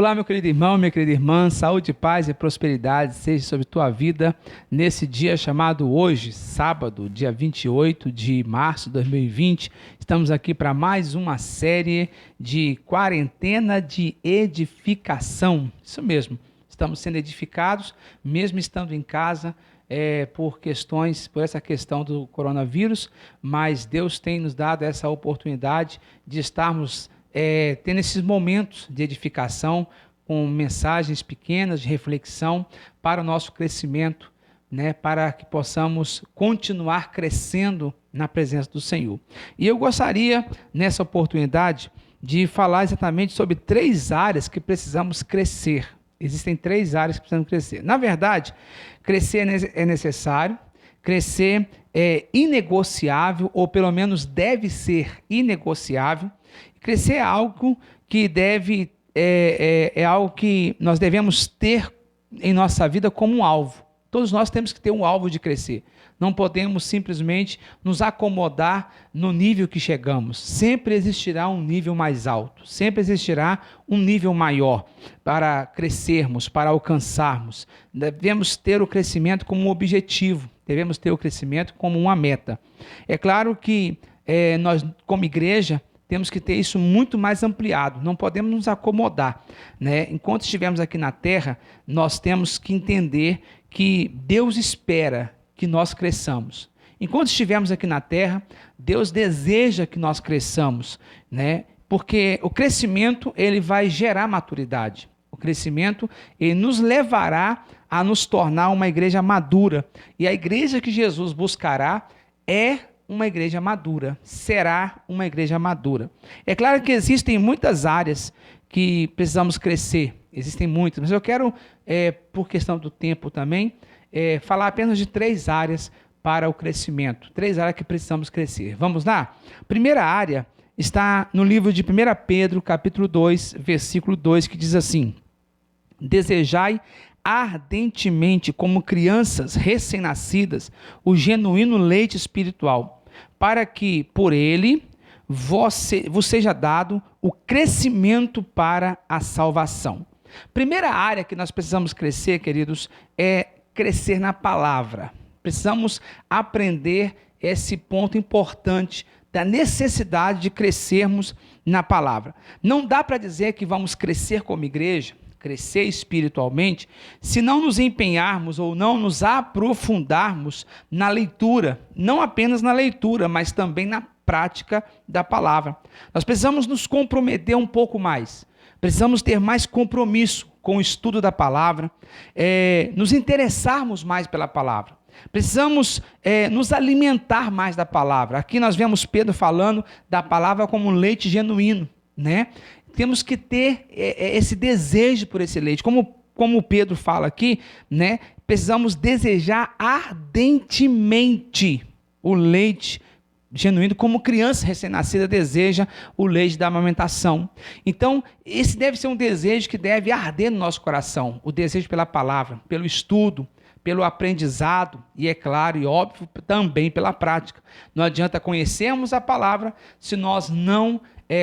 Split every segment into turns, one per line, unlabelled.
Olá, meu querido irmão, minha querida irmã, saúde, paz e prosperidade seja sobre tua vida nesse dia chamado hoje, sábado, dia 28 de março de 2020. Estamos aqui para mais uma série de quarentena de edificação. Isso mesmo, estamos sendo edificados, mesmo estando em casa, por essa questão do coronavírus, mas Deus tem nos dado essa oportunidade de estarmos tendo esses momentos de edificação com mensagens pequenas de reflexão para o nosso crescimento, né, para que possamos continuar crescendo na presença do Senhor. E eu gostaria, nessa oportunidade, de falar exatamente sobre 3 áreas que precisamos crescer. Existem 3 áreas que precisamos crescer. Na verdade, crescer é necessário, crescer é inegociável, ou pelo menos deve ser inegociável. Crescer é algo que é algo que nós devemos ter em nossa vida como um alvo. Todos nós temos que ter um alvo de crescer. Não podemos simplesmente nos acomodar no nível que chegamos. Sempre existirá um nível mais alto, sempre existirá um nível maior para crescermos, para alcançarmos. Devemos ter o crescimento como um objetivo, devemos ter o crescimento como uma meta. É claro que nós, como igreja, temos que ter isso muito mais ampliado, não podemos nos acomodar, né? Enquanto estivermos aqui na terra, nós temos que entender que Deus espera que nós cresçamos. Enquanto estivermos aqui na terra, Deus deseja que nós cresçamos, né? Porque o crescimento, ele vai gerar maturidade. O crescimento, ele nos levará a nos tornar uma igreja madura. E a igreja que Jesus buscará é uma igreja madura, será uma igreja madura. É claro que existem muitas áreas que precisamos crescer, existem muitas, mas eu quero, por questão do tempo também, falar apenas de 3 áreas para o crescimento, 3 áreas que precisamos crescer. Vamos lá? Primeira área está no livro de 1 Pedro, capítulo 2, versículo 2, que diz assim: desejai ardentemente, como crianças recém-nascidas, o genuíno leite espiritual, para que por ele vos seja dado o crescimento para a salvação. Primeira área que nós precisamos crescer, queridos, é crescer na palavra. Precisamos aprender esse ponto importante da necessidade de crescermos na palavra. Não dá para dizer que vamos crescer como igreja, crescer espiritualmente, se não nos empenharmos ou não nos aprofundarmos na leitura, não apenas na leitura, mas também na prática da palavra. Nós precisamos nos comprometer um pouco mais, precisamos ter mais compromisso com o estudo da palavra, nos interessarmos mais pela palavra. Precisamos nos alimentar mais da palavra. Aqui nós vemos Pedro falando da palavra como um leite genuíno, né? Temos que ter esse desejo por esse leite. Como Pedro fala aqui, né? Precisamos desejar ardentemente o leite genuíno, como criança recém-nascida deseja o leite da amamentação. Então, esse deve ser um desejo que deve arder no nosso coração. O desejo pela palavra, pelo estudo, pelo aprendizado e, é claro e óbvio, também pela prática. Não adianta conhecermos a palavra se nós não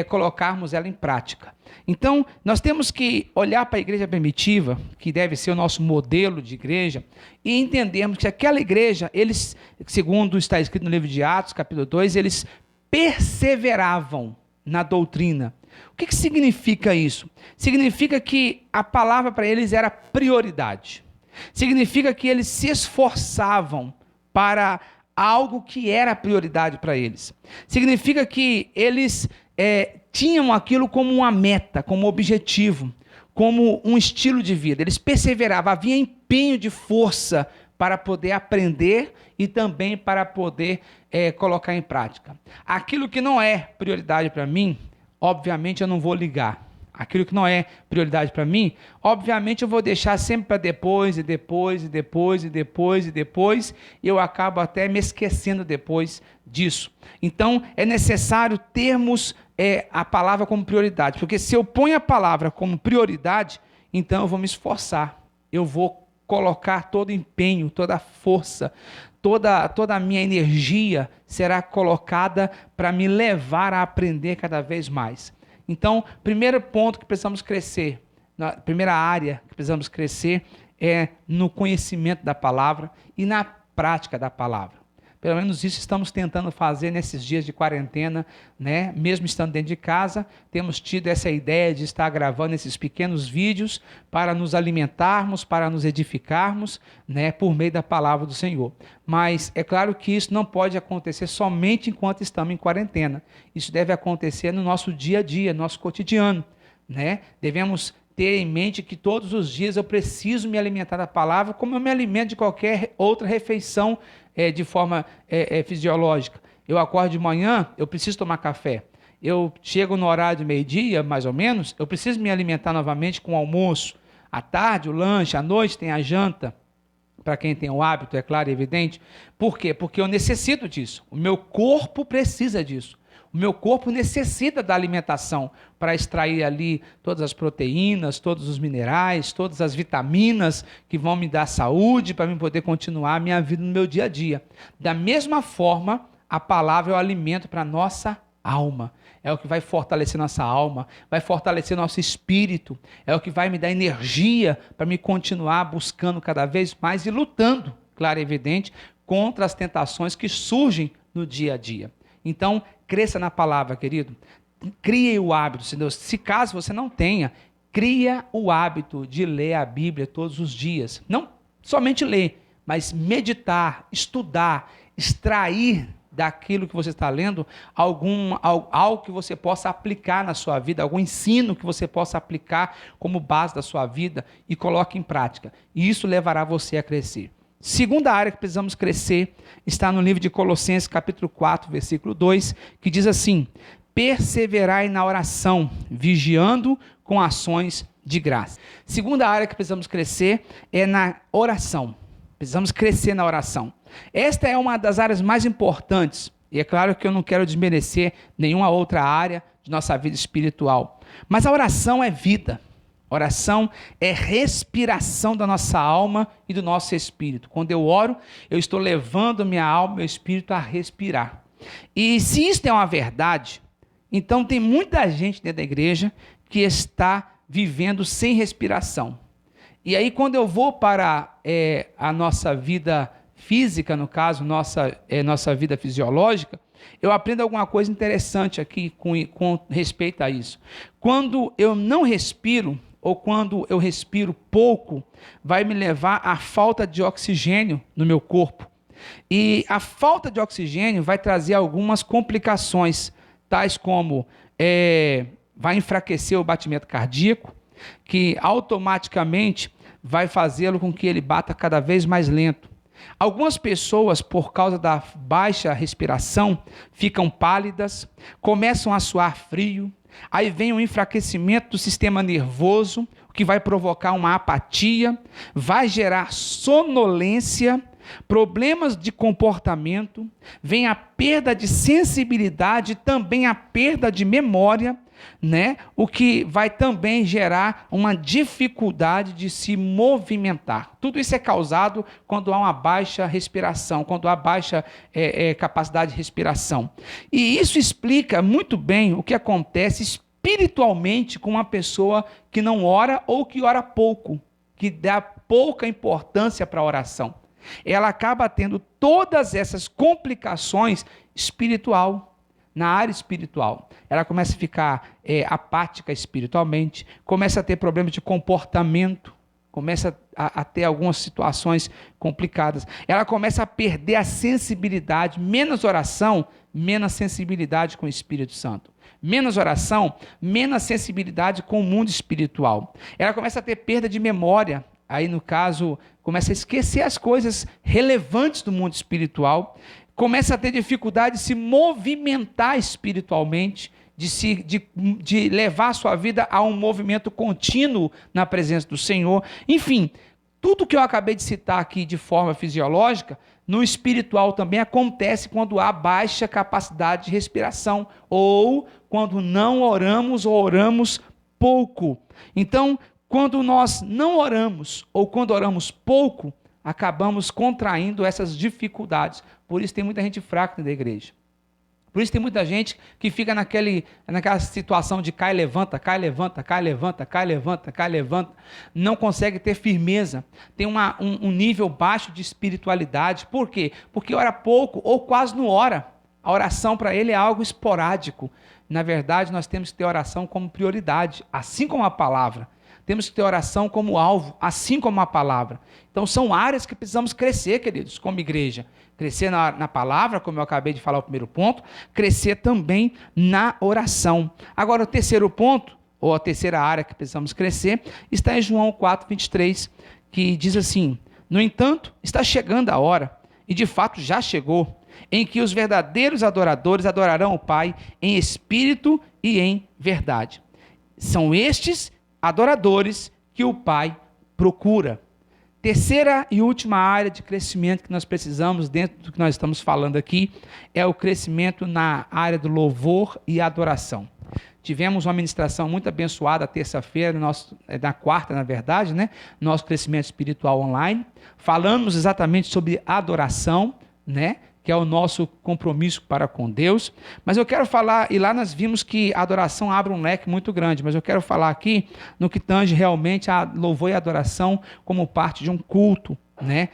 colocarmos ela em prática. Então, nós temos que olhar para a igreja primitiva, que deve ser o nosso modelo de igreja, e entendermos que aquela igreja, eles, segundo está escrito no livro de Atos, capítulo 2, eles perseveravam na doutrina. O que significa isso? Significa que a palavra para eles era prioridade. Significa que eles se esforçavam para algo que era prioridade para eles. Significa que eles tinham aquilo como uma meta, como objetivo, como um estilo de vida. Eles perseveravam, havia empenho de força para poder aprender e também para poder colocar em prática. Aquilo que não é prioridade para mim, obviamente eu não vou ligar. Aquilo que não é prioridade para mim, obviamente eu vou deixar sempre para depois, e eu acabo até me esquecendo depois disso. Então, é necessário termos a palavra como prioridade, porque se eu ponho a palavra como prioridade, então eu vou me esforçar, eu vou colocar todo o empenho, toda a força, toda a minha energia será colocada para me levar a aprender cada vez mais. Então, primeiro ponto que precisamos crescer A primeira área que precisamos crescer é no conhecimento da palavra e na prática da palavra. Pelo menos isso estamos tentando fazer nesses dias de quarentena, né? Mesmo estando dentro de casa, temos tido essa ideia de estar gravando esses pequenos vídeos para nos alimentarmos, para nos edificarmos, né? Por meio da palavra do Senhor. Mas é claro que isso não pode acontecer somente enquanto estamos em quarentena. Isso deve acontecer no nosso dia a dia, no nosso cotidiano, né? Devemos ter em mente que todos os dias eu preciso me alimentar da palavra como eu me alimento de qualquer outra refeição de forma fisiológica. Eu acordo de manhã, eu preciso tomar café. Eu chego no horário de meio-dia, mais ou menos, eu preciso me alimentar novamente com o almoço. À tarde, o lanche, à noite tem a janta, para quem tem o hábito, é claro e evidente. Por quê? Porque eu necessito disso. O meu corpo precisa disso. O meu corpo necessita da alimentação para extrair ali todas as proteínas, todos os minerais, todas as vitaminas que vão me dar saúde para eu poder continuar a minha vida no meu dia a dia. Da mesma forma, a palavra é o alimento para a nossa alma. É o que vai fortalecer nossa alma, vai fortalecer nosso espírito, é o que vai me dar energia para me continuar buscando cada vez mais e lutando, claro e evidente, contra as tentações que surgem no dia a dia. Então, cresça na palavra, querido. Crie o hábito, se caso você não tenha, cria o hábito de ler a Bíblia todos os dias. Não somente ler, mas meditar, estudar, extrair daquilo que você está lendo algo que você possa aplicar na sua vida, algum ensino que você possa aplicar como base da sua vida e coloque em prática. E isso levará você a crescer. Segunda área que precisamos crescer está no livro de Colossenses, capítulo 4, versículo 2, que diz assim: perseverai na oração, vigiando com ações de graça. Segunda área que precisamos crescer é na oração. Precisamos crescer na oração. Esta é uma das áreas mais importantes, e é claro que eu não quero desmerecer nenhuma outra área de nossa vida espiritual, mas a oração é vida. Oração é respiração da nossa alma e do nosso espírito. Quando eu oro, eu estou levando minha alma e meu espírito a respirar. E se isso é uma verdade, então tem muita gente dentro da igreja que está vivendo sem respiração. E aí quando eu vou para a nossa vida física, no caso, nossa vida fisiológica, eu aprendo alguma coisa interessante aqui com respeito a isso. Quando eu não respiro, ou quando eu respiro pouco, vai me levar à falta de oxigênio no meu corpo. E a falta de oxigênio vai trazer algumas complicações, tais como vai enfraquecer o batimento cardíaco, que automaticamente vai fazê-lo com que ele bata cada vez mais lento. Algumas pessoas, por causa da baixa respiração, ficam pálidas, começam a suar frio, aí vem um enfraquecimento do sistema nervoso, o que vai provocar uma apatia, vai gerar sonolência, problemas de comportamento, vem a perda de sensibilidade, também a perda de memória, né? O que vai também gerar uma dificuldade de se movimentar. Tudo isso é causado quando há uma baixa respiração, quando há baixa capacidade de respiração. E isso explica muito bem o que acontece espiritualmente com uma pessoa que não ora ou que ora pouco, que dá pouca importância para a oração. Ela acaba tendo todas essas complicações na área espiritual. Ela começa a ficar apática espiritualmente, começa a ter problemas de comportamento, começa a ter algumas situações complicadas. Ela começa a perder a sensibilidade, menos oração, menos sensibilidade com o Espírito Santo. Menos oração, menos sensibilidade com o mundo espiritual. Ela começa a ter perda de memória. Aí, no caso, começa a esquecer as coisas relevantes do mundo espiritual, começa a ter dificuldade de se movimentar espiritualmente, de levar a sua vida a um movimento contínuo na presença do Senhor. Enfim, tudo que eu acabei de citar aqui de forma fisiológica, no espiritual também acontece quando há baixa capacidade de respiração, ou quando não oramos ou oramos pouco. Então, quando nós não oramos, ou quando oramos pouco, acabamos contraindo essas dificuldades. Por isso tem muita gente fraca dentro da igreja. Por isso tem muita gente que fica naquela situação de cai, levanta, cai, levanta, cai, levanta, cai, levanta, cai, levanta. Não consegue ter firmeza. Tem um nível baixo de espiritualidade. Por quê? Porque ora pouco ou quase não ora. A oração para ele é algo esporádico. Na verdade, nós temos que ter oração como prioridade, assim como a palavra. Temos que ter oração como alvo, assim como a palavra. Então, são áreas que precisamos crescer, queridos, como igreja. Crescer na palavra, como eu acabei de falar o primeiro ponto, crescer também na oração. Agora, o terceiro ponto, ou a terceira área que precisamos crescer, está em João 4:23, que diz assim: no entanto, está chegando a hora, e de fato já chegou, em que os verdadeiros adoradores adorarão o Pai em espírito e em verdade. São estes adoradores que o Pai procura. Terceira e última área de crescimento que nós precisamos, dentro do que nós estamos falando aqui, é o crescimento na área do louvor e adoração. Tivemos uma ministração muito abençoada terça-feira, na quarta, na verdade, né? Nosso crescimento espiritual online. Falamos exatamente sobre adoração, né? Que é o nosso compromisso para com Deus. Mas eu quero falar, e lá nós vimos que a adoração abre um leque muito grande, mas eu quero falar aqui no que tange realmente a louvor e a adoração como parte de um culto, né?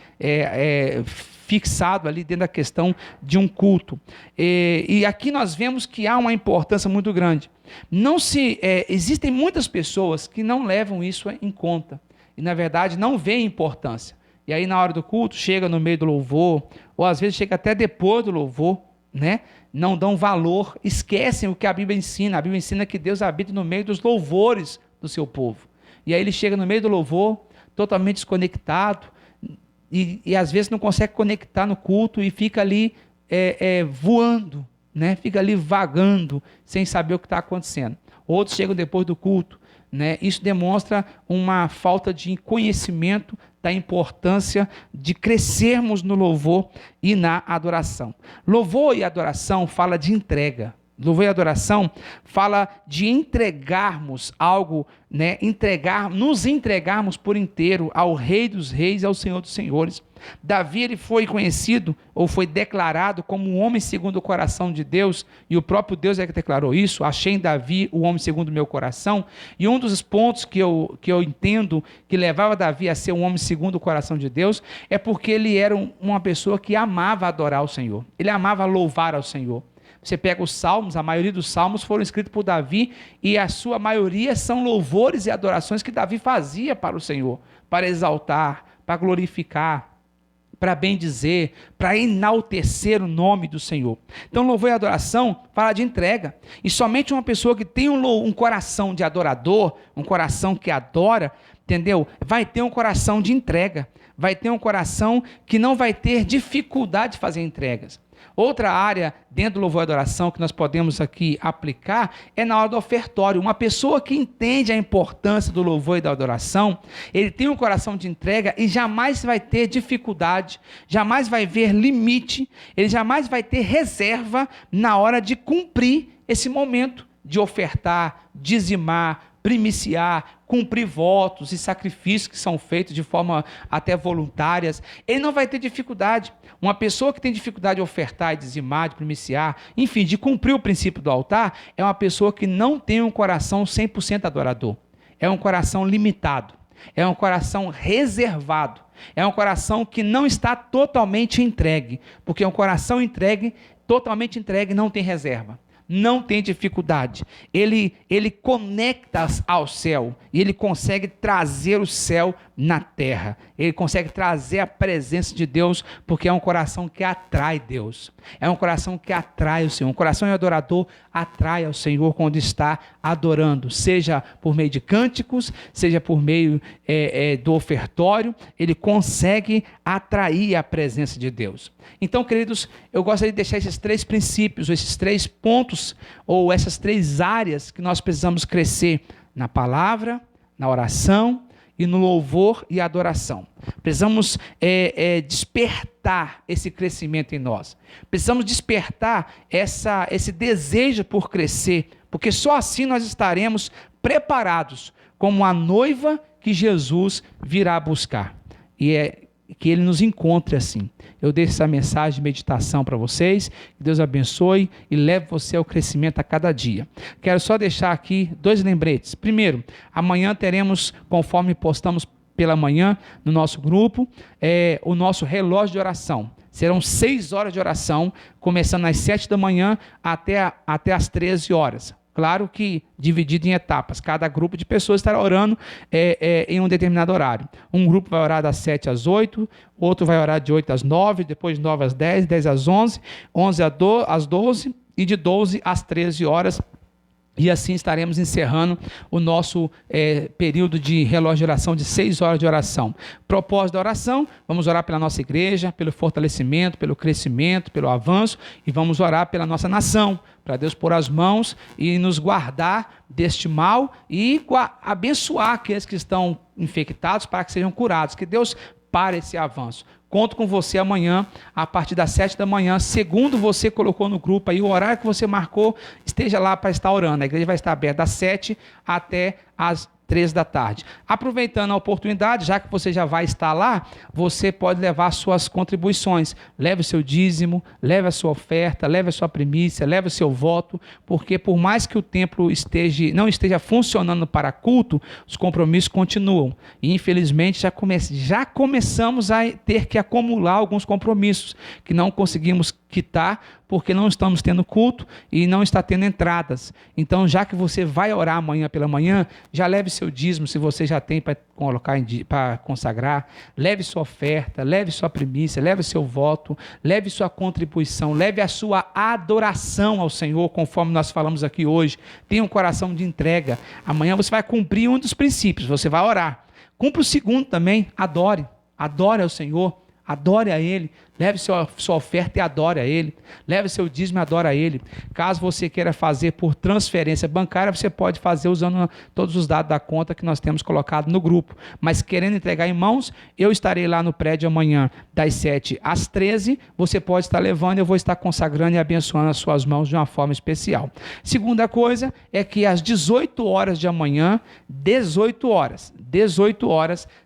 Fixado ali dentro da questão de um culto. E aqui nós vemos que há uma importância muito grande. Existem muitas pessoas que não levam isso em conta, e na verdade não veem importância. E aí na hora do culto, chega no meio do louvor, ou às vezes chega até depois do louvor, né? Não dão valor, esquecem o que a Bíblia ensina. A Bíblia ensina que Deus habita no meio dos louvores do seu povo. E aí ele chega no meio do louvor, totalmente desconectado, e às vezes não consegue conectar no culto e fica ali voando, né? Fica ali vagando, sem saber o que está acontecendo. Outros chegam depois do culto, né? Isso demonstra uma falta de conhecimento da importância de crescermos no louvor e na adoração. Louvor e adoração fala de entrega. Louvor e adoração fala de entregarmos algo, né? Nos entregarmos por inteiro ao Rei dos Reis e ao Senhor dos Senhores. Davi, ele foi conhecido, ou foi declarado como um homem segundo o coração de Deus, e o próprio Deus é que declarou isso: achei em Davi o homem segundo o meu coração. E um dos pontos que eu entendo que levava Davi a ser um homem segundo o coração de Deus, é porque ele era uma pessoa que amava adorar o Senhor, ele amava louvar ao Senhor. Você pega os salmos, a maioria dos salmos foram escritos por Davi, e a sua maioria são louvores e adorações que Davi fazia para o Senhor, para exaltar, para glorificar, para bendizer, para enaltecer o nome do Senhor. Então, louvor e adoração fala de entrega. E somente uma pessoa que tem um coração de adorador, um coração que adora, entendeu? Vai ter um coração de entrega. Vai ter um coração que não vai ter dificuldade de fazer entregas. Outra área dentro do louvor e adoração que nós podemos aqui aplicar é na hora do ofertório. Uma pessoa que entende a importância do louvor e da adoração, ele tem um coração de entrega e jamais vai ter dificuldade, jamais vai ver limite, ele jamais vai ter reserva na hora de cumprir esse momento de ofertar, dizimar, primiciar, cumprir votos e sacrifícios que são feitos de forma até voluntárias. Ele não vai ter dificuldade. Uma pessoa que tem dificuldade de ofertar, de dizimar, de primiciar, enfim, de cumprir o princípio do altar, é uma pessoa que não tem um coração 100% adorador. É um coração limitado. É um coração reservado. É um coração que não está totalmente entregue. Porque um coração totalmente entregue, não tem reserva. Não tem dificuldade, ele conecta ao céu, e ele consegue trazer o céu na terra, ele consegue trazer a presença de Deus, porque é um coração que atrai Deus, é um coração que atrai o Senhor. Um coração adorador atrai ao Senhor quando está adorando, seja por meio de cânticos, seja por meio do ofertório, ele consegue atrair a presença de Deus. Então, queridos, eu gostaria de deixar esses 3 princípios, esses 3 pontos, ou essas 3 áreas que nós precisamos crescer: na palavra, na oração e no louvor e adoração. Precisamos despertar esse crescimento em nós. Precisamos despertar esse desejo por crescer, porque só assim nós estaremos preparados como a noiva que Jesus virá buscar. E que Ele nos encontre assim. Eu deixo essa mensagem de meditação para vocês, que Deus abençoe e leve você ao crescimento a cada dia. Quero só deixar aqui 2 lembretes. Primeiro, amanhã teremos, conforme postamos pela manhã no nosso grupo, o nosso relógio de oração. Serão 6 horas de oração, começando às 7 da manhã até às 13 horas. Claro que dividido em etapas. Cada grupo de pessoas estará orando em um determinado horário. Um grupo vai orar das 7 às 8, outro vai orar de 8 às 9, depois de 9 às 10, 10 às 11, 11 às 12 e de 12 às 13 horas. E assim estaremos encerrando o nosso período de relógio de oração de 6 horas de oração. Propósito da oração, vamos orar pela nossa igreja, pelo fortalecimento, pelo crescimento, pelo avanço, e vamos orar pela nossa nação, para Deus pôr as mãos e nos guardar deste mal e abençoar aqueles que estão infectados para que sejam curados. Que Deus pare esse avanço. Conto com você amanhã, a partir das 7 da manhã, segundo você colocou no grupo aí, o horário que você marcou, esteja lá para estar orando. A igreja vai estar aberta das 7 até as 3 da tarde. Aproveitando a oportunidade, já que você já vai estar lá, você pode levar suas contribuições. Leve o seu dízimo, leve a sua oferta, leve a sua primícia, leve o seu voto, porque por mais que o templo não esteja funcionando para culto, os compromissos continuam. E infelizmente já começamos a ter que acumular alguns compromissos que não conseguimos quitar, porque não estamos tendo culto e não está tendo entradas. Então, já que você vai orar amanhã pela manhã, já leve seu dízimo, se você já tem para colocar para consagrar, leve sua oferta, leve sua primícia, leve seu voto, leve sua contribuição, leve a sua adoração ao Senhor, conforme nós falamos aqui hoje. Tenha um coração de entrega. Amanhã você vai cumprir um dos princípios, você vai orar. Cumpra o segundo também, adore ao Senhor. Adore a Ele, leve sua oferta e adore a Ele, leve seu dízimo e adore a Ele. Caso você queira fazer por transferência bancária, você pode fazer usando todos os dados da conta que nós temos colocado no grupo. Mas querendo entregar em mãos, eu estarei lá no prédio amanhã das 7 às 13, você pode estar levando, eu vou estar consagrando e abençoando as suas mãos de uma forma especial. Segunda coisa é que às 18 horas de amanhã, 18 horas,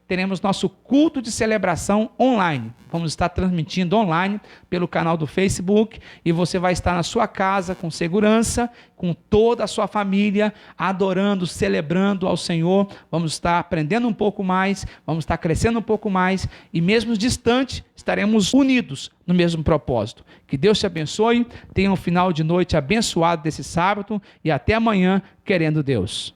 teremos nosso culto de celebração online. Vamos estar transmitindo online pelo canal do Facebook e você vai estar na sua casa com segurança, com toda a sua família, adorando, celebrando ao Senhor. Vamos estar aprendendo um pouco mais, vamos estar crescendo um pouco mais e mesmo distante estaremos unidos no mesmo propósito. Que Deus te abençoe, tenha um final de noite abençoado desse sábado e até amanhã, querendo Deus.